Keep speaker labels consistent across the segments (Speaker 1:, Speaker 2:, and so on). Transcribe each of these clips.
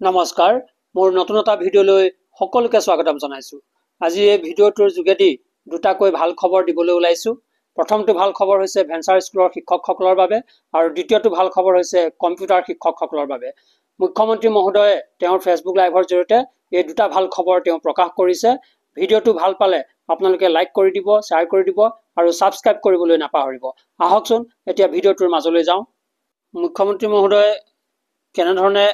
Speaker 1: নমস্কাৰ মোৰ নতুন এটা ভিডিঅ'লৈ সকলোকে স্বাগতম জনাইছো। আজি এই ভিডিঅ'টোৰ যোগেদি দুটাকৈ ভাল খবৰ দিবলৈ ওলাইছো। প্ৰথমটো ভাল খবৰ হৈছে ভেঞ্চাৰ স্কুলৰ শিক্ষকসকলৰ বাবে আৰু দ্বিতীয়টো ভাল খবৰ হৈছে কম্পিউটাৰ শিক্ষকসকলৰ বাবে। মুখ্যমন্ত্ৰী মহোদয়ে তেওঁৰ ফেচবুক লাইভৰ জৰিয়তে এই দুটা ভাল খবৰ তেওঁ প্ৰকাশ কৰিছে। ভিডিঅ'টো ভাল পালে আপোনালোকে লাইক কৰি দিব, শ্বেয়াৰ কৰি দিব আৰু সাবস্ক্ৰাইব কৰিবলৈ নাপাহৰিব। আহকচোন এতিয়া ভিডিঅ'টোৰ মাজলৈ যাওঁ। মুখ্যমন্ত্ৰী মহোদয়ে কেনেধৰণে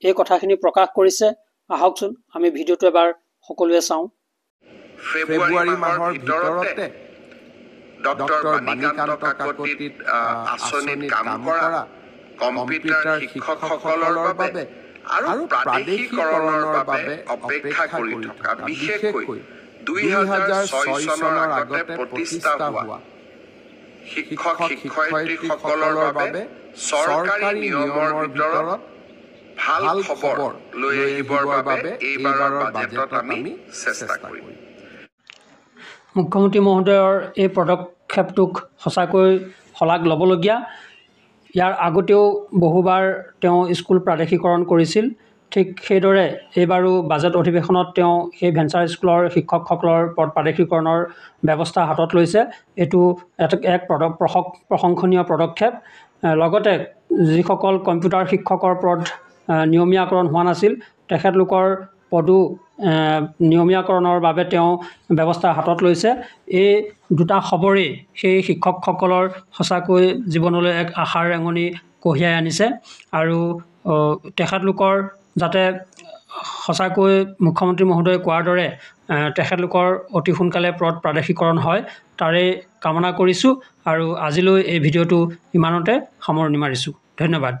Speaker 1: এই কথাখিনি প্ৰকাশ কৰিছে আহকচোন আমি ভিডিঅ'টো এবাৰ সকলোৱে চাওঁ।
Speaker 2: ফেব্ৰুৱাৰী মাহৰ ভিতৰতে ডক্টৰ বাণীকান্ত কাকতিত আঁচনিত কাম কৰা কম্পিউটাৰ শিক্ষকসকলৰ বাবে আৰু প্ৰাদেশিকৰণৰ বাবে অপেক্ষা কৰি থকা বিশেষকৈ 2006 চনৰ আগতে প্ৰতিষ্ঠা হোৱা শিক্ষক শিক্ষয়িত্ৰীসকলৰ বাবে চৰকাৰী নিয়মৰ ভিতৰত ভাল খবৰ লৈ আহিবৰ বাবে এইবাৰৰ বাজেটত আমি চেষ্টা কৰিম।
Speaker 1: মুখ্যমন্ত্ৰী মহোদয়ৰ এই পদক্ষেপটোক সঁচাকৈ শলাগ ল'বলগীয়া। ইয়াৰ আগতেও বহুবাৰ তেওঁ স্কুল প্ৰাদেশিকৰণ কৰিছিল। ঠিক সেইদৰে এইবাৰো বাজেট অধিৱেশনত তেওঁ সেই ভেঞ্চাৰ স্কুলৰ শিক্ষকসকলৰ পদ প্ৰাদেশিকৰণৰ ব্যৱস্থা হাতত লৈছে। এইটো এক প্ৰশংসনীয় পদক্ষেপ। লগতে যিসকল কম্পিউটাৰ শিক্ষকৰ পদ নিয়মীয়াকৰণ হোৱা নাছিল তেখেতলোকৰ পদো নিয়মীয়াকৰণৰ বাবে তেওঁ ব্যৱস্থা হাতত লৈছে। এই দুটা খবৰেই সেই শিক্ষকসকলৰ সঁচাকৈ জীৱনলৈ এক আশাৰ ৰেঙনি কঢ়িয়াই আনিছে আৰু তেখেতলোকৰ যাতে সঁচাকৈ মুখ্যমন্ত্ৰী মহোদয়ে কোৱাৰ দৰে তেখেতলোকৰ অতি সোনকালে পদ প্ৰাদেশিকৰণ হয় তাৰে কামনা কৰিছোঁ আৰু আজিলৈ এই ভিডিঅ'টো ইমানতে সামৰণি মাৰিছোঁ। ধন্যবাদ।